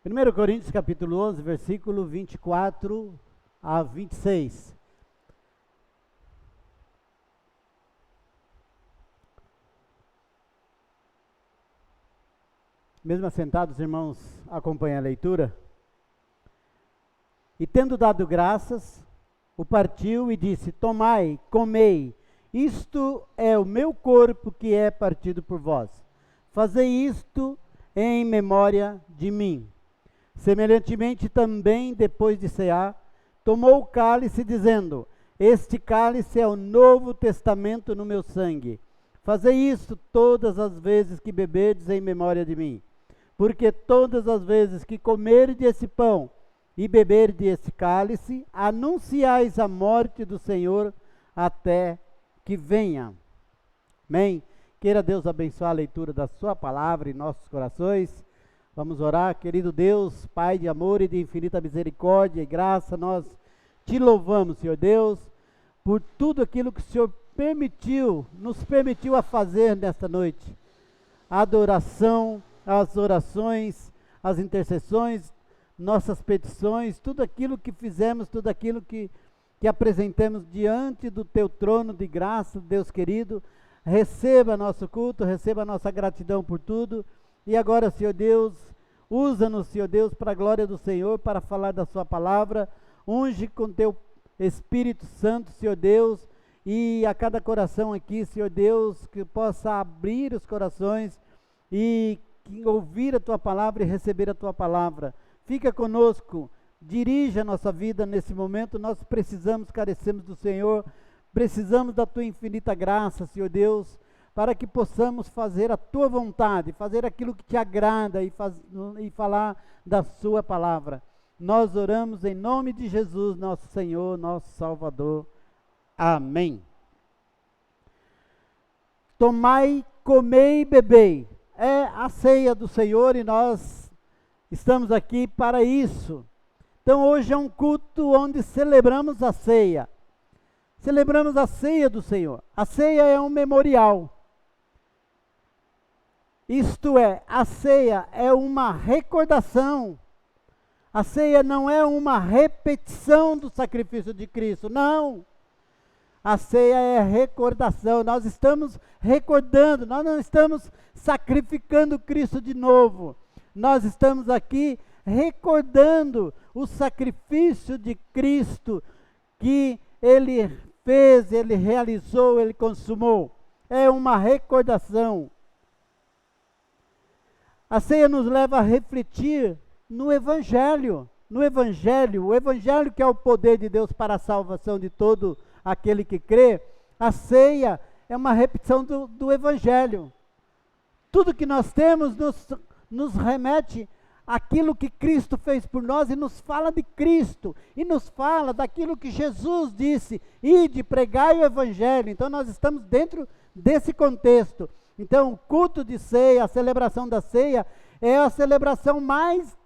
1 Coríntios capítulo 11, versículo 24 a 26. Mesmo assentados, irmãos, acompanhem a leitura. E tendo dado graças, o partiu e disse: Tomai, comei, isto é o meu corpo que é partido por vós. Fazei isto em memória de mim. Semelhantemente também, depois de cear, tomou o cálice, dizendo: Este cálice é o novo testamento no meu sangue. Fazei isto todas as vezes que beberdes em memória de mim. Porque todas as vezes que comerdes esse pão e beberdes esse cálice, anunciais a morte do Senhor até que venha. Amém? Queira Deus abençoar a leitura da sua palavra em nossos corações. Vamos orar. Querido Deus, Pai de amor e de infinita misericórdia e graça, nós te louvamos, Senhor Deus, por tudo aquilo que o Senhor nos permitiu a fazer nesta noite. A adoração, as orações, as intercessões, nossas petições, tudo aquilo que fizemos, tudo aquilo que apresentamos diante do teu trono de graça, Deus querido, receba nosso culto, receba nossa gratidão por tudo. E agora, Senhor Deus, usa-nos, Senhor Deus, para a glória do Senhor, para falar da sua palavra. Unge com teu Espírito Santo, Senhor Deus, e a cada coração aqui, Senhor Deus, que possa abrir os corações e ouvir a tua palavra e receber a tua palavra. Fica conosco, dirige a nossa vida nesse momento. Nós precisamos, carecemos do Senhor, precisamos da tua infinita graça, Senhor Deus, para que possamos fazer a tua vontade, fazer aquilo que te agrada e falar da sua palavra. Nós oramos em nome de Jesus, nosso Senhor, nosso Salvador. Amém. Tomai, comei e bebei. É a ceia do Senhor e nós estamos aqui para isso. Então hoje é um culto onde celebramos a ceia. Celebramos a ceia do Senhor. A ceia é um memorial. Isto é, a ceia é uma recordação. A ceia não é uma repetição do sacrifício de Cristo, não. A ceia é recordação. Nós estamos recordando, nós não estamos sacrificando Cristo de novo. Nós estamos aqui recordando o sacrifício de Cristo que Ele fez, Ele realizou, Ele consumou. É uma recordação. A ceia nos leva a refletir no Evangelho. No Evangelho, o Evangelho que é o poder de Deus para a salvação de todo aquele que crê. A ceia é uma repetição do Evangelho. Tudo que nós temos nos remete àquilo que Cristo fez por nós e nos fala de Cristo. E nos fala daquilo que Jesus disse: ide, pregai o Evangelho. Então nós estamos dentro desse contexto. Então o culto de ceia, a celebração da ceia, é a celebração mais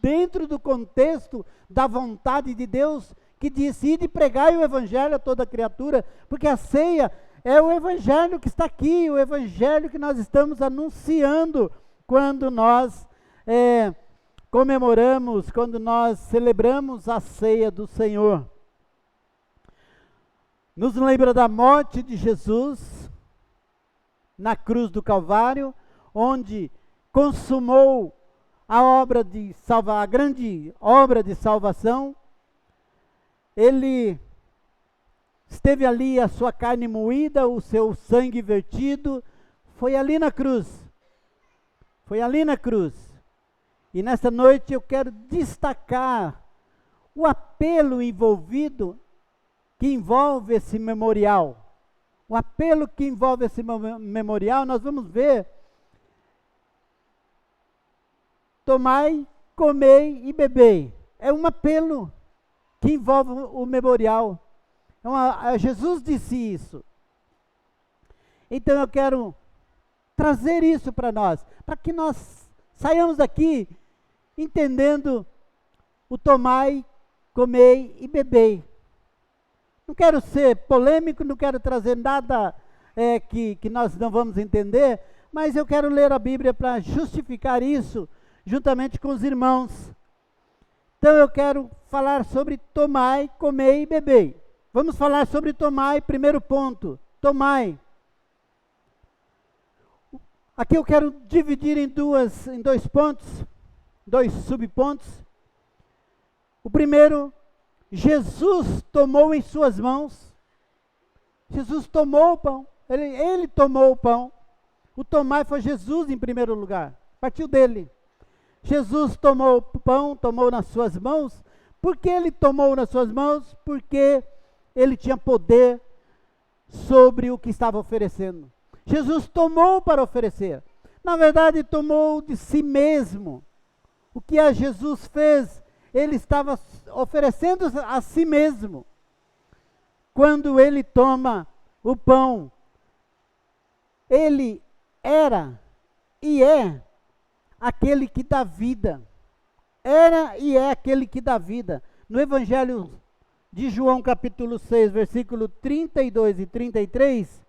dentro do contexto da vontade de Deus, que diz: ide, pregai o Evangelho a toda criatura, porque a ceia é o Evangelho que está aqui, o Evangelho que nós estamos anunciando quando nós comemoramos, quando nós celebramos a ceia do Senhor. Nos lembra da morte de Jesus na cruz do Calvário, onde consumou a grande obra de salvação. Ele esteve ali, a sua carne moída, o seu sangue vertido, foi ali na cruz. Foi ali na cruz. E nesta noite eu quero destacar o apelo envolvido, que envolve esse memorial. O apelo que envolve esse memorial, nós vamos ver: tomai, comei e bebei. É um apelo que envolve o memorial. Jesus disse isso. Então eu quero trazer isso para nós, para que nós saiamos daqui entendendo o tomai, comei e bebei. Não quero ser polêmico, não quero trazer nada que nós não vamos entender, mas eu quero ler a Bíblia para justificar isso juntamente com os irmãos. Então eu quero falar sobre tomai, comei e bebei. Vamos falar sobre tomai, primeiro ponto, tomai. Aqui eu quero dividir em dois pontos, dois subpontos. O primeiro, Jesus tomou em suas mãos. Jesus tomou o pão, ele tomou o pão. O tomai foi Jesus em primeiro lugar, partiu dele. Jesus tomou o pão, tomou nas suas mãos. Por que ele tomou nas suas mãos? Porque ele tinha poder sobre o que estava oferecendo. Jesus tomou para oferecer. Na verdade, tomou de si mesmo. O que Jesus fez? Ele estava oferecendo a si mesmo. Quando ele toma o pão, ele era e é aquele que dá vida. Era e é aquele que dá vida. No Evangelho de João, capítulo 6, versículo 32 e 33,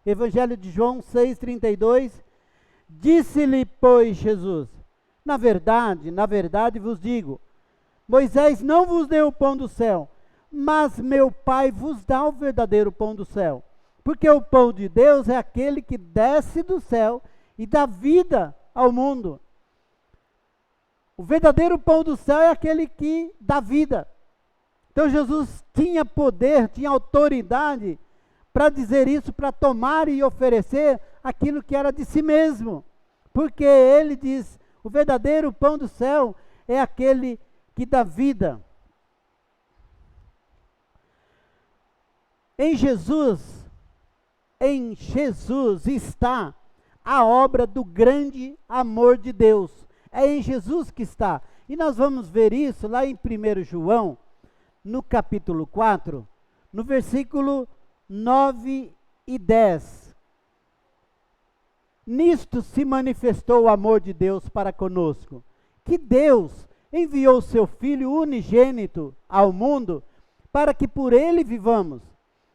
Evangelho de João 6, 32, disse-lhe, pois, Jesus, na verdade vos digo, Moisés não vos deu o pão do céu, mas meu Pai vos dá o verdadeiro pão do céu. Porque o pão de Deus é aquele que desce do céu e dá vida ao mundo. O verdadeiro pão do céu é aquele que dá vida. Então Jesus tinha poder, tinha autoridade para dizer isso, para tomar e oferecer aquilo que era de si mesmo. Porque ele diz, o verdadeiro pão do céu é aquele que dá vida. Em Jesus está a obra do grande amor de Deus. É em Jesus que está. E nós vamos ver isso lá em 1 João, no capítulo 4, no versículo 9 e 10. Nisto se manifestou o amor de Deus para conosco, que Deus enviou seu Filho unigênito ao mundo, para que por ele vivamos.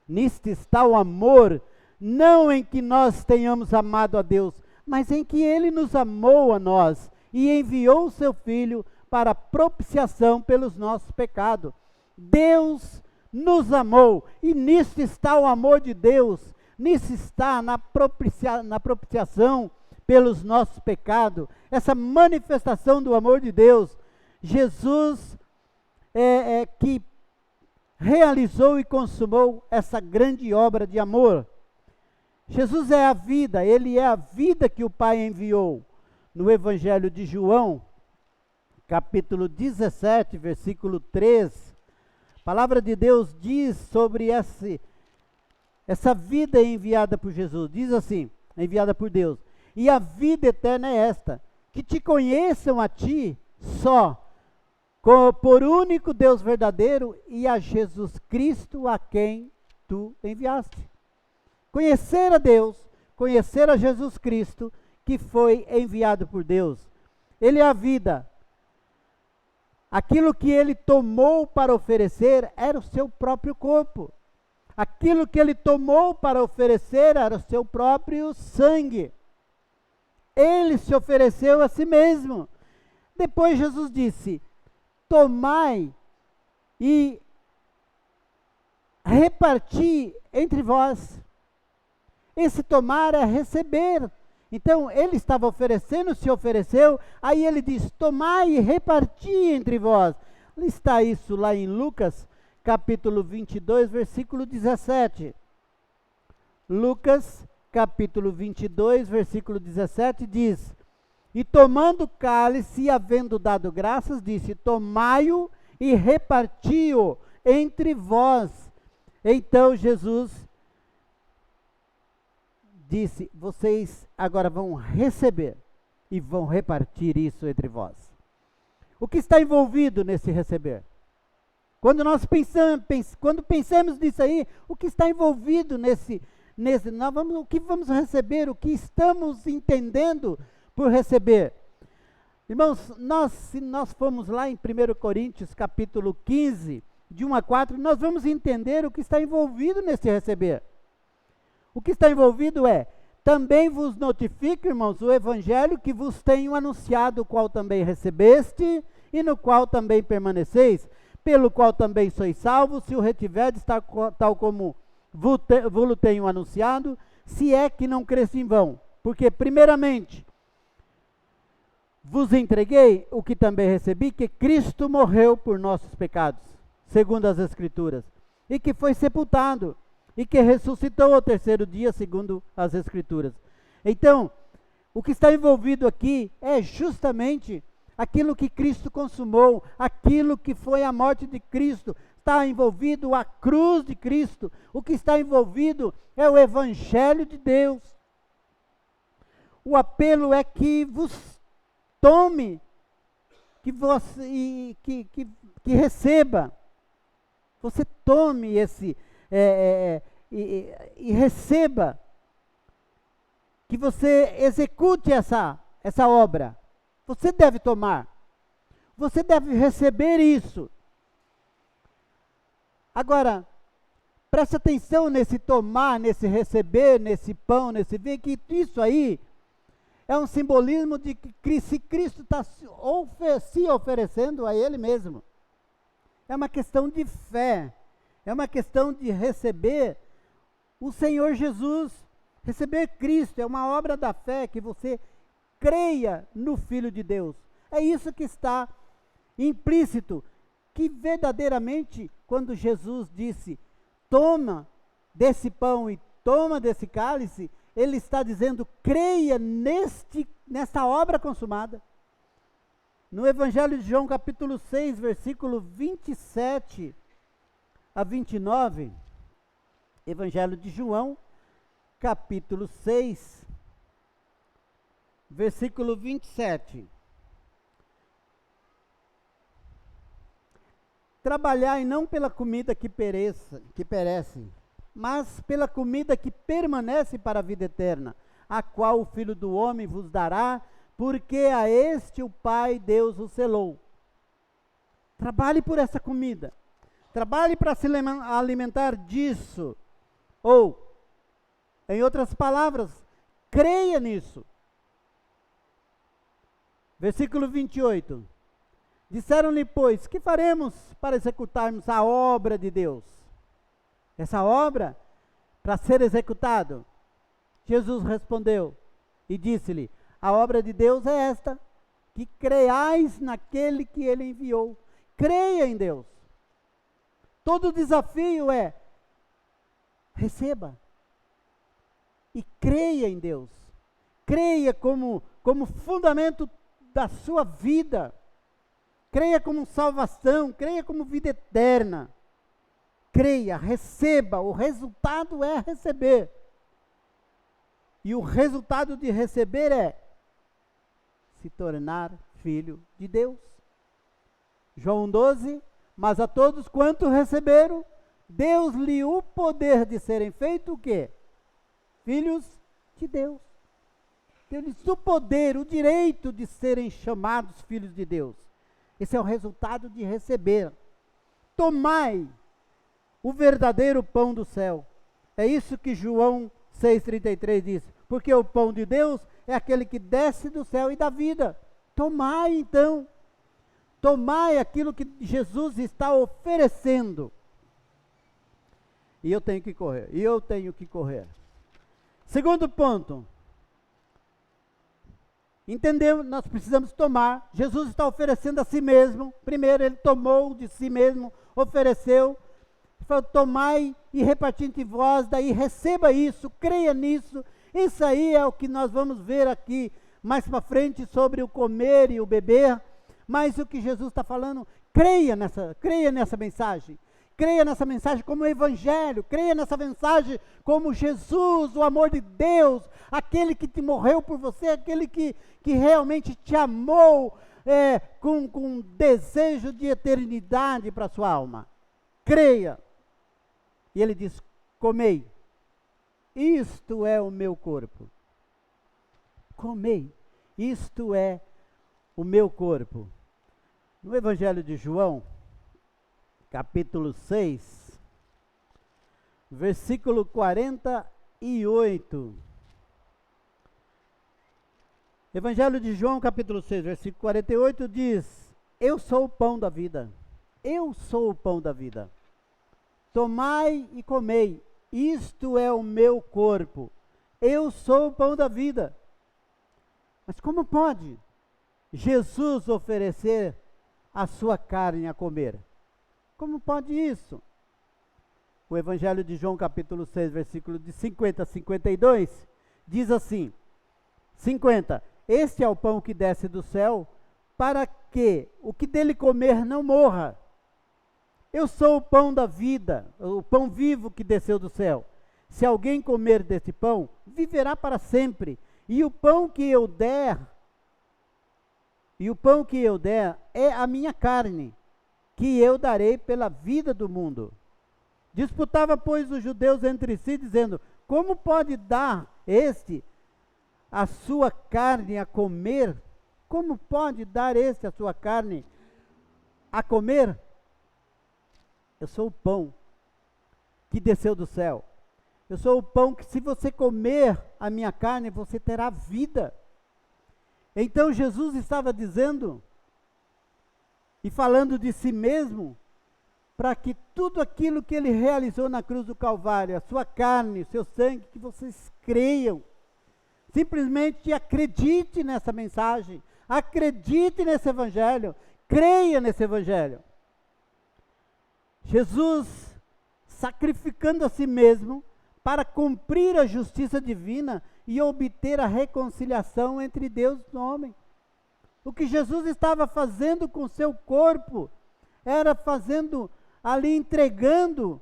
Nisto está o amor, não em que nós tenhamos amado a Deus, mas em que ele nos amou a nós, e enviou o seu Filho para propiciação pelos nossos pecados. Deus nos amou, e nisso está o amor de Deus, nisso está na propiciação pelos nossos pecados, essa manifestação do amor de Deus. Jesus que realizou e consumou essa grande obra de amor. Jesus é a vida, ele é a vida que o Pai enviou. No Evangelho de João, capítulo 17, versículo 3, a palavra de Deus diz sobre essa vida enviada por Jesus, diz assim, enviada por Deus, e a vida eterna é esta, que te conheçam a ti só, por único Deus verdadeiro, e a Jesus Cristo a quem tu enviaste. Conhecer a Deus, conhecer a Jesus Cristo, que foi enviado por Deus. Ele é a vida. Aquilo que ele tomou para oferecer era o seu próprio corpo. Aquilo que ele tomou para oferecer era o seu próprio sangue. Ele se ofereceu a si mesmo. Depois Jesus disse, tomai e reparti entre vós. Esse tomar é receber. Então, ele estava oferecendo, se ofereceu, aí ele diz, tomai e reparti entre vós. Está isso lá em Lucas, capítulo 22, versículo 17. Lucas, capítulo 22, versículo 17, diz, e tomando o cálice, e havendo dado graças, disse, tomai-o e reparti-o entre vós. Então, Jesus disse, vocês agora vão receber e vão repartir isso entre vós. O que está envolvido nesse receber? Quando nós pensamos nisso aí, o que está envolvido o que vamos receber, o que estamos entendendo por receber? Irmãos, se nós formos lá em 1 Coríntios capítulo 15, de 1 a 4, nós vamos entender o que está envolvido nesse receber. O que está envolvido é Também vos notifico, irmãos, o evangelho que vos tenho anunciado, o qual também recebeste, e no qual também permaneceis, pelo qual também sois salvos, se o retiverdes tal como vos tenho anunciado, se é que não cresce em vão. Porque, primeiramente, vos entreguei o que também recebi, que Cristo morreu por nossos pecados, segundo as Escrituras, e que foi sepultado, e que ressuscitou ao terceiro dia, segundo as Escrituras. Então, o que está envolvido aqui é justamente aquilo que Cristo consumou, aquilo que foi a morte de Cristo. Está envolvido a cruz de Cristo. O que está envolvido é o Evangelho de Deus. O apelo é que vos tome, que receba. Você tome esse e receba, que você execute essa obra. Você deve tomar, você deve receber isso. Agora, preste atenção nesse tomar, nesse receber, nesse pão, nesse vinho, que isso aí é um simbolismo de que se Cristo está se oferecendo a Ele mesmo. É uma questão de fé, é uma questão de receber o Senhor Jesus, receber Cristo, é uma obra da fé, que você creia no Filho de Deus. É isso que está implícito, que verdadeiramente, quando Jesus disse, toma desse pão e toma desse cálice, Ele está dizendo, creia nesta obra consumada. No Evangelho de João, capítulo 6, versículo 27 a 29, Evangelho de João, capítulo 6, versículo 27. Trabalhai não pela comida que perece, mas pela comida que permanece para a vida eterna, a qual o Filho do Homem vos dará, porque a este o Pai Deus o selou. Trabalhe por essa comida. Trabalhe para se alimentar disso. Ou, em outras palavras, creia nisso. Versículo 28. Disseram-lhe, pois, que faremos para executarmos a obra de Deus? Essa obra, para ser executado, Jesus respondeu e disse-lhe, a obra de Deus é esta, que creiais naquele que Ele enviou. Creia em Deus. Todo o desafio é, receba e creia em Deus. Creia como fundamento da sua vida. Creia como salvação, creia como vida eterna. Creia, receba, o resultado é receber. E o resultado de receber é se tornar filho de Deus. João 12, mas a todos quanto receberam, Deus-lhe o poder de serem feitos o quê? Filhos de Deus. Deu-lhes o poder, o direito de serem chamados filhos de Deus. Esse é o resultado de receber. Tomai o verdadeiro pão do céu. É isso que João 6,33 diz. Porque o pão de Deus é aquele que desce do céu e dá vida. Tomai então. Tomai aquilo que Jesus está oferecendo. E eu tenho que correr. Segundo ponto. Entendeu? Nós precisamos tomar. Jesus está oferecendo a si mesmo. Primeiro, Ele tomou de si mesmo, ofereceu. Ele falou, tomai e reparti entre vós, daí receba isso, creia nisso. Isso aí é o que nós vamos ver aqui mais para frente sobre o comer e o beber. Mas o que Jesus está falando, creia nessa mensagem. Creia nessa mensagem como o Evangelho, creia nessa mensagem como Jesus, o amor de Deus, aquele que te morreu por você, aquele que realmente te amou com desejo de eternidade para a sua alma. Creia. E ele diz, comei, isto é o meu corpo. Comei, isto é o meu corpo. No Evangelho de João, capítulo 6, versículo 48. Evangelho de João, capítulo 6, versículo 48, diz: eu sou o pão da vida. Eu sou o pão da vida. Tomai e comei, isto é o meu corpo. Eu sou o pão da vida. Mas como pode Jesus oferecer a sua carne a comer? Como pode isso? O Evangelho de João, capítulo 6, versículo de 50 a 52, diz assim: 50. Este é o pão que desce do céu, para que o que dele comer não morra. Eu sou o pão da vida, o pão vivo que desceu do céu. Se alguém comer desse pão, viverá para sempre. E o pão que eu der é a minha carne, que eu darei pela vida do mundo. Disputava, pois, os judeus entre si, dizendo: como pode dar este a sua carne a comer? Como pode dar este a sua carne a comer? Eu sou o pão que desceu do céu. Eu sou o pão que, se você comer a minha carne, você terá vida. Então Jesus estava dizendo e falando de si mesmo, para que tudo aquilo que ele realizou na cruz do Calvário, a sua carne, o seu sangue, que vocês creiam. Simplesmente acredite nessa mensagem, acredite nesse evangelho, creia nesse evangelho. Jesus sacrificando a si mesmo para cumprir a justiça divina e obter a reconciliação entre Deus e o homem. O que Jesus estava fazendo com o seu corpo, era fazendo ali, entregando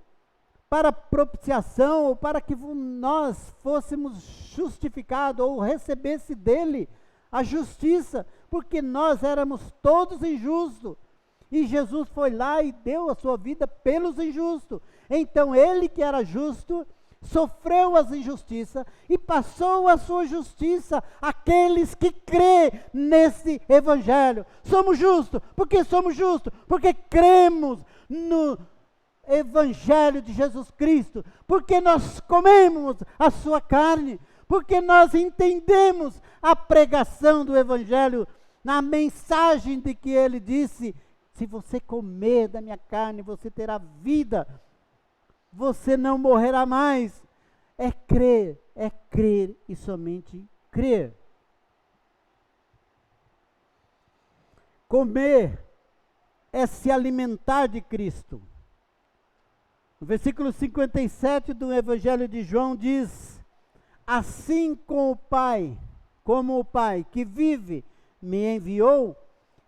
para propiciação, ou para que nós fôssemos justificados, ou recebesse dele a justiça, porque nós éramos todos injustos, e Jesus foi lá e deu a sua vida pelos injustos. Então ele, que era justo, sofreu as injustiças e passou a sua justiça àqueles que crê nesse evangelho. Somos justos. Por que somos justos? Porque cremos no evangelho de Jesus Cristo, porque nós comemos a sua carne, porque nós entendemos a pregação do evangelho, na mensagem de que ele disse: se você comer da minha carne, você terá vida, você não morrerá mais. É crer e somente crer. Comer é se alimentar de Cristo. No versículo 57 do Evangelho de João diz: assim como o Pai que vive me enviou,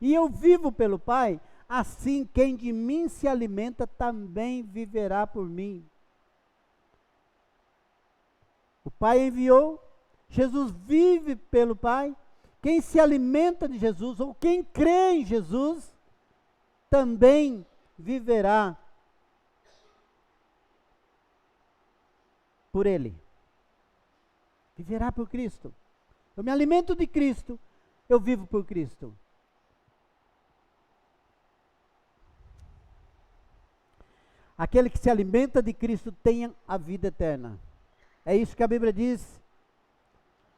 e eu vivo pelo Pai, assim quem de mim se alimenta também viverá por mim. O Pai enviou, Jesus vive pelo Pai. Quem se alimenta de Jesus, ou quem crê em Jesus, também viverá por Ele. Viverá por Cristo. Eu me alimento de Cristo, eu vivo por Cristo. Aquele que se alimenta de Cristo tem a vida eterna. É isso que a Bíblia diz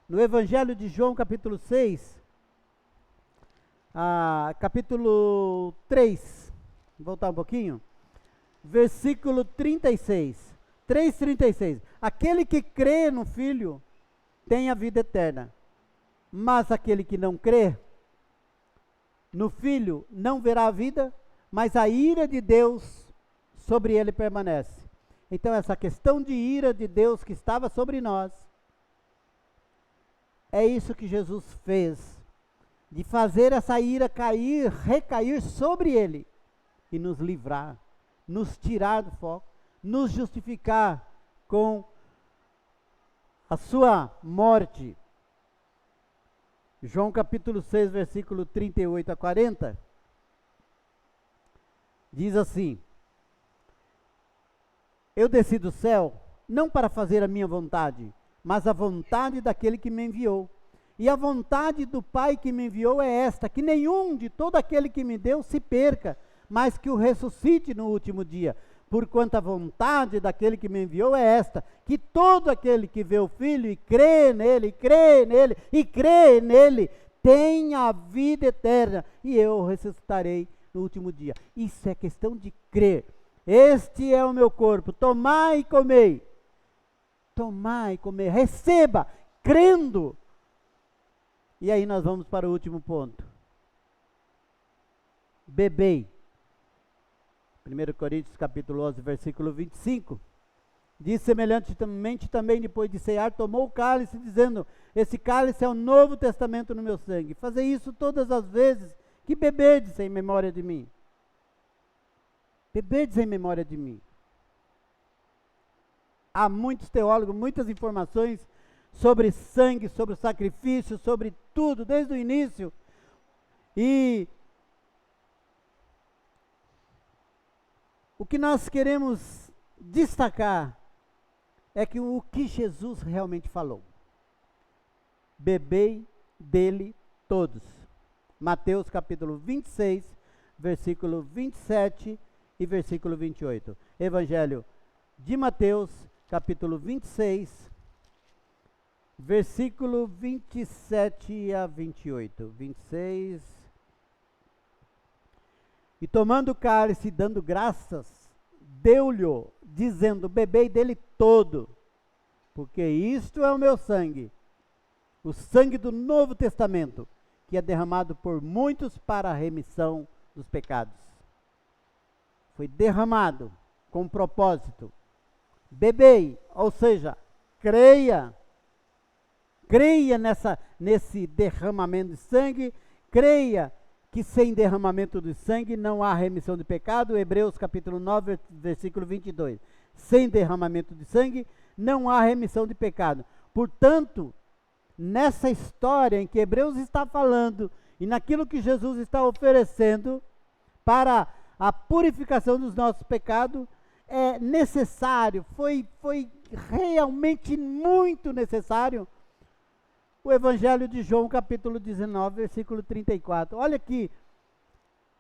no Evangelho de João, capítulo 6, capítulo 3, vou voltar um pouquinho, versículo 36, 3:36. Aquele que crê no Filho tem a vida eterna, mas aquele que não crê no Filho não verá a vida, mas a ira de Deus sobre ele permanece. Então essa questão de ira de Deus que estava sobre nós, é isso que Jesus fez, de fazer essa ira recair sobre ele, e nos livrar, nos tirar do foco, nos justificar com a sua morte. João capítulo 6, versículo 38 a 40, diz assim: eu desci do céu, não para fazer a minha vontade, mas a vontade daquele que me enviou. E a vontade do Pai que me enviou é esta: que nenhum de todo aquele que me deu se perca, mas que o ressuscite no último dia. porquanto a vontade daquele que me enviou é esta, que todo aquele que vê o Filho e crê nele, tenha a vida eterna, e eu o ressuscitarei no último dia. Isso é questão de crer. Este é o meu corpo, tomai e comei. Tomai e comei, receba, crendo. E aí nós vamos para o último ponto. Bebei. 1 Coríntios capítulo 11, versículo 25. Diz semelhantemente também, depois de cear, tomou o cálice, dizendo: esse cálice é o novo testamento no meu sangue. Fazei isso todas as vezes que beberdes em memória de mim. Beberdes em memória de mim. Há muitos teólogos, muitas informações sobre sangue, sobre o sacrifício, sobre tudo, desde o início. E o que nós queremos destacar é que o que Jesus realmente falou. Bebei dele todos. Mateus capítulo 26, versículo 27 e versículo 28. Evangelho de Mateus, capítulo 26, versículo 27 a 28. 26. E tomando o cálice, dando graças, deu-lhe, dizendo: bebei dele todo, porque isto é o meu sangue, o sangue do Novo Testamento, que é derramado por muitos para a remissão dos pecados. Foi derramado com propósito. Bebei, ou seja, creia nesse derramamento de sangue, creia que sem derramamento de sangue não há remissão de pecado. Hebreus capítulo 9, versículo 22. Sem derramamento de sangue não há remissão de pecado. Portanto, nessa história em que Hebreus está falando e naquilo que Jesus está oferecendo para a purificação dos nossos pecados, é necessário, foi realmente muito necessário, o Evangelho de João, capítulo 19, versículo 34. Olha aqui,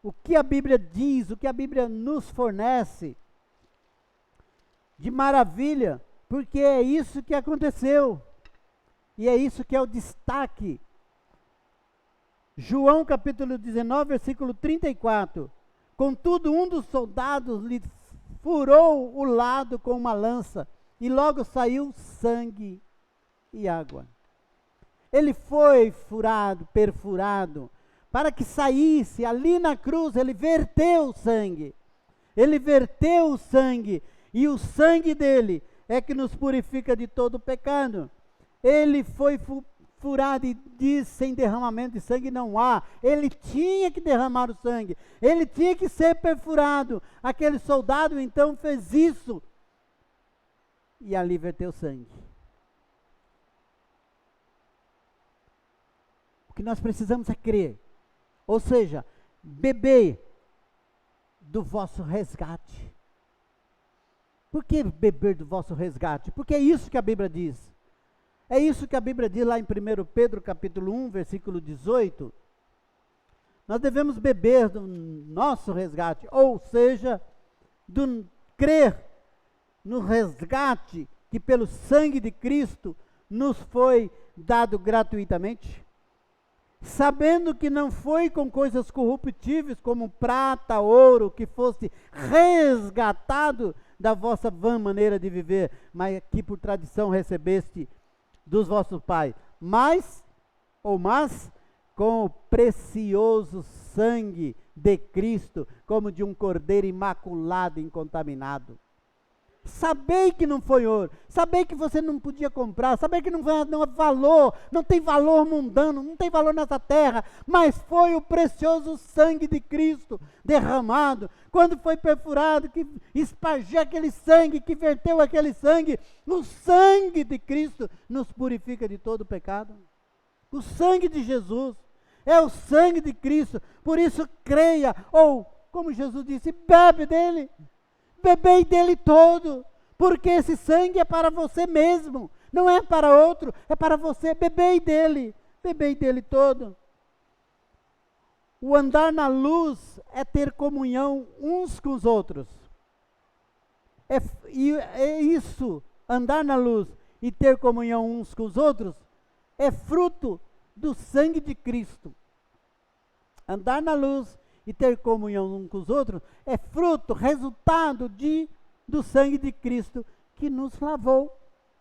o que a Bíblia diz, o que a Bíblia nos fornece de maravilha, porque é isso que aconteceu, e é isso que é o destaque. João, capítulo 19, versículo 34. Contudo, um dos soldados lhe furou o lado com uma lança, e logo saiu sangue e água. Ele foi furado, perfurado, para que saísse. Ali na cruz ele verteu o sangue. Ele verteu o sangue, e o sangue dele é que nos purifica de todo o pecado. Ele foi furado e diz: sem derramamento de sangue não há. Ele tinha que derramar o sangue, ele tinha que ser perfurado. Aquele soldado então fez isso, e ali verteu sangue. O que nós precisamos é crer, ou seja, beber do vosso resgate. Por que beber do vosso resgate? Porque é isso que a Bíblia diz. É isso que a Bíblia diz lá em 1 Pedro capítulo 1, versículo 18. Nós devemos beber do nosso resgate, ou seja, do crer no resgate que pelo sangue de Cristo nos foi dado gratuitamente. Sabendo que não foi com coisas corruptíveis como prata, ouro, que fosse resgatado da vossa vã maneira de viver, mas que por tradição recebeste dos vossos pais, mas com o precioso sangue de Cristo, como de um cordeiro imaculado e incontaminado. Sabei que não foi ouro, sabei que você não podia comprar, sabei que não é valor, não tem valor mundano, não tem valor nessa terra, mas foi o precioso sangue de Cristo derramado. Quando foi perfurado, que espargiu aquele sangue, que verteu aquele sangue, o sangue de Cristo nos purifica de todo pecado. O sangue de Jesus é o sangue de Cristo, por isso creia, ou como Jesus disse, bebe dele. Bebei dele todo, porque esse sangue é para você mesmo, não é para outro, é para você. Bebei dele todo. O andar na luz é ter comunhão uns com os outros. é isso, andar na luz e ter comunhão uns com os outros, é fruto do sangue de Cristo. Andar na luz e ter comunhão uns com os outros é fruto, resultado do sangue de Cristo que nos lavou.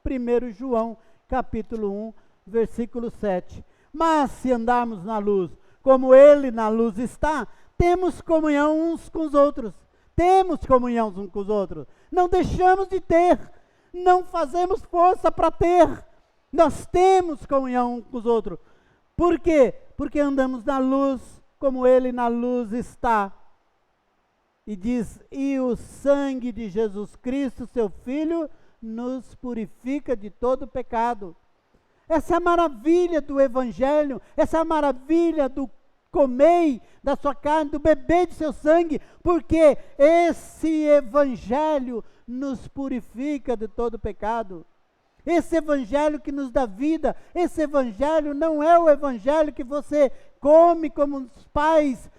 1 João, capítulo 1, versículo 7. Mas se andarmos na luz, como Ele na luz está, temos comunhão uns com os outros. Temos comunhão uns com os outros. Não deixamos de ter. Não fazemos força para ter. Nós temos comunhão uns com os outros. Por quê? Porque andamos na luz, como Ele na luz está. E diz, e o sangue de Jesus Cristo, seu Filho, nos purifica de todo pecado. Essa é a maravilha do Evangelho, essa é a maravilha do comer da sua carne, do beber de seu sangue, porque esse Evangelho nos purifica de todo pecado. Esse Evangelho que nos dá vida, esse Evangelho não é o Evangelho que você come como os pais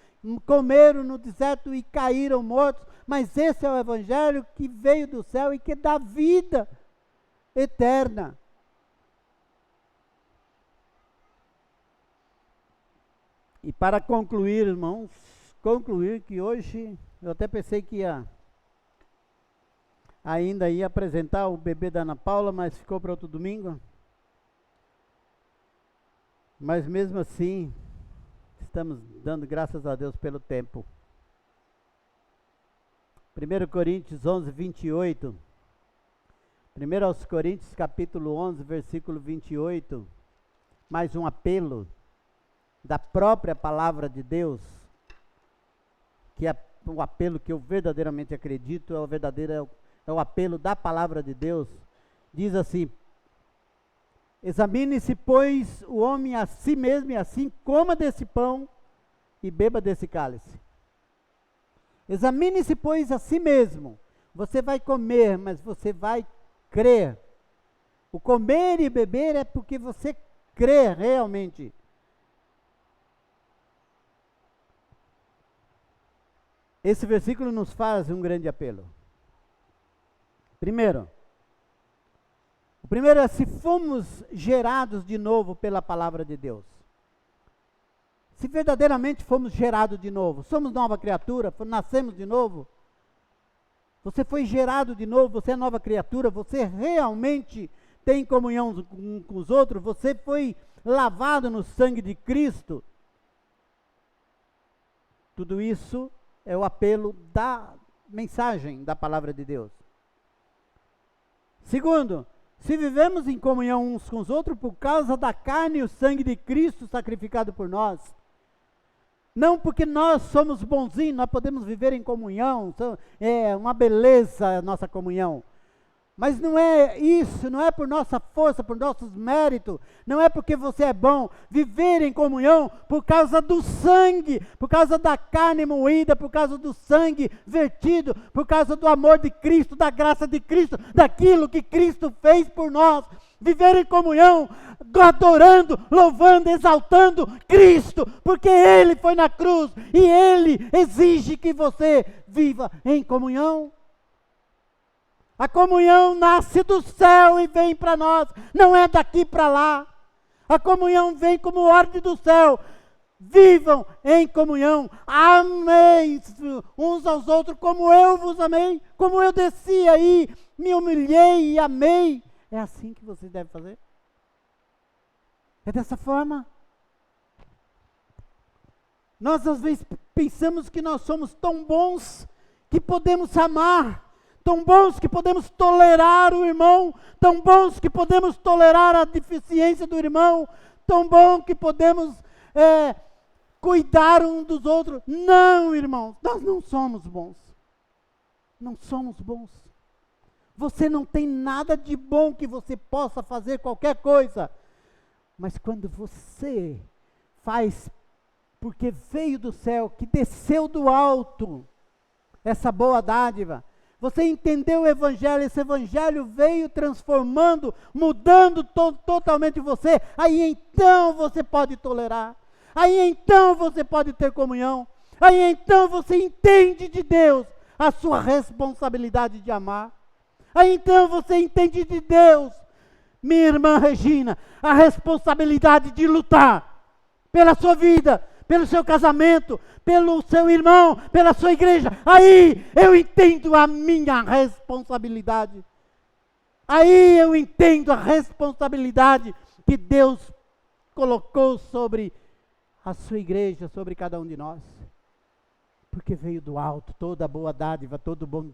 comeram no deserto e caíram mortos, mas esse é o Evangelho que veio do céu e que dá vida eterna. E para concluir, irmãos, que hoje, eu até pensei que ainda ia apresentar o bebê da Ana Paula, mas ficou para outro domingo. Mas mesmo assim, estamos dando graças a Deus pelo tempo. 1 Coríntios 11, 28. 1 aos Coríntios, capítulo 11, versículo 28. Mais um apelo da própria palavra de Deus, que é o apelo que eu verdadeiramente acredito, é o apelo da palavra de Deus. Diz assim: examine-se, pois, o homem a si mesmo, e assim coma desse pão e beba desse cálice. Examine-se, pois, a si mesmo. Você vai comer, mas você vai crer. O comer e beber é porque você crê realmente. Esse versículo nos faz um grande apelo. O primeiro é: se fomos gerados de novo pela palavra de Deus. Se verdadeiramente fomos gerados de novo, somos nova criatura, nascemos de novo. Você foi gerado de novo, você é nova criatura, você realmente tem comunhão com os outros, você foi lavado no sangue de Cristo. Tudo isso é o apelo da mensagem da palavra de Deus. Segundo, se vivemos em comunhão uns com os outros por causa da carne e o sangue de Cristo sacrificado por nós, não porque nós somos bonzinhos, nós podemos viver em comunhão, é uma beleza a nossa comunhão. Mas não é isso, não é por nossa força, por nossos méritos, não é porque você é bom. Viver em comunhão por causa do sangue, por causa da carne moída, por causa do sangue vertido, por causa do amor de Cristo, da graça de Cristo, daquilo que Cristo fez por nós. Viver em comunhão, adorando, louvando, exaltando Cristo, porque Ele foi na cruz e Ele exige que você viva em comunhão. A comunhão nasce do céu e vem para nós, não é daqui para lá. A comunhão vem como ordem do céu. Vivam em comunhão, amem uns aos outros como eu vos amei, como eu desci aí, me humilhei e amei. É assim que vocês devem fazer. É dessa forma. Nós às vezes pensamos que nós somos tão bons que podemos amar, tão bons que podemos tolerar o irmão, tão bons que podemos tolerar a deficiência do irmão, tão bom que podemos cuidar um dos outros. Não, irmãos, nós não somos bons. Não somos bons. Você não tem nada de bom que você possa fazer qualquer coisa. Mas quando você faz, porque veio do céu, que desceu do alto, essa boa dádiva, você entendeu o Evangelho, esse Evangelho veio transformando, mudando totalmente você, aí então você pode tolerar, aí então você pode ter comunhão, aí então você entende de Deus a sua responsabilidade de amar. Aí então você entende de Deus, minha irmã Regina, a responsabilidade de lutar pela sua vida, pelo seu casamento, pelo seu irmão, pela sua igreja. Aí eu entendo a minha responsabilidade. Aí eu entendo a responsabilidade que Deus colocou sobre a sua igreja, sobre cada um de nós. Porque veio do alto, toda boa dádiva, todo bom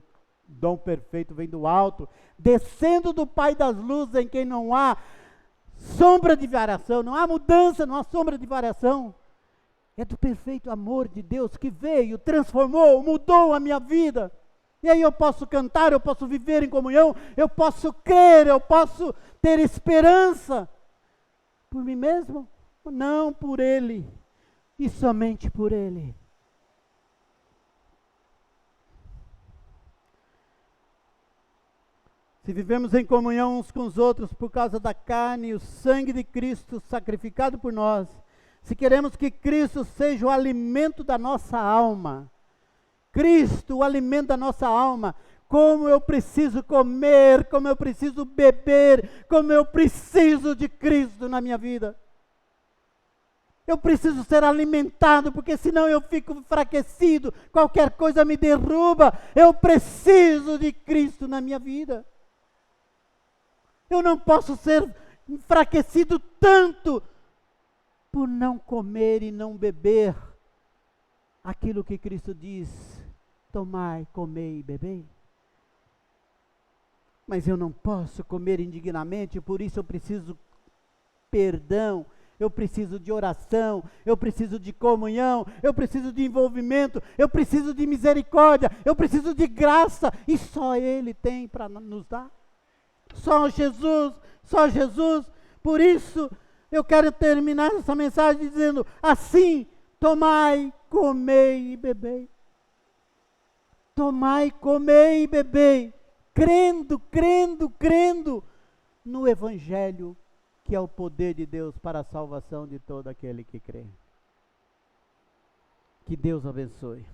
dom perfeito vem do alto, descendo do Pai das luzes, em quem não há sombra de variação, não há mudança, não há sombra de variação. É do perfeito amor de Deus que veio, transformou, mudou a minha vida. E aí eu posso cantar, eu posso viver em comunhão, eu posso crer, eu posso ter esperança. Por mim mesmo? Não, por Ele. E somente por Ele. Se vivemos em comunhão uns com os outros por causa da carne e o sangue de Cristo sacrificado por nós, se queremos que Cristo seja o alimento da nossa alma, Cristo, o alimento da nossa alma, como eu preciso comer, como eu preciso beber, como eu preciso de Cristo na minha vida. Eu preciso ser alimentado, porque senão eu fico enfraquecido, qualquer coisa me derruba. Eu preciso de Cristo na minha vida. Eu não posso ser enfraquecido tanto por não comer e não beber aquilo que Cristo diz: tomai, comei e bebei. Mas eu não posso comer indignamente, por isso eu preciso perdão, eu preciso de oração, eu preciso de comunhão, eu preciso de envolvimento, eu preciso de misericórdia, eu preciso de graça, e só Ele tem para nos dar. Só Jesus, só Jesus. Por isso, eu quero terminar essa mensagem dizendo assim: tomai, comei e bebei. Tomai, comei e bebei, crendo, crendo, crendo no Evangelho, que é o poder de Deus para a salvação de todo aquele que crê. Que Deus abençoe.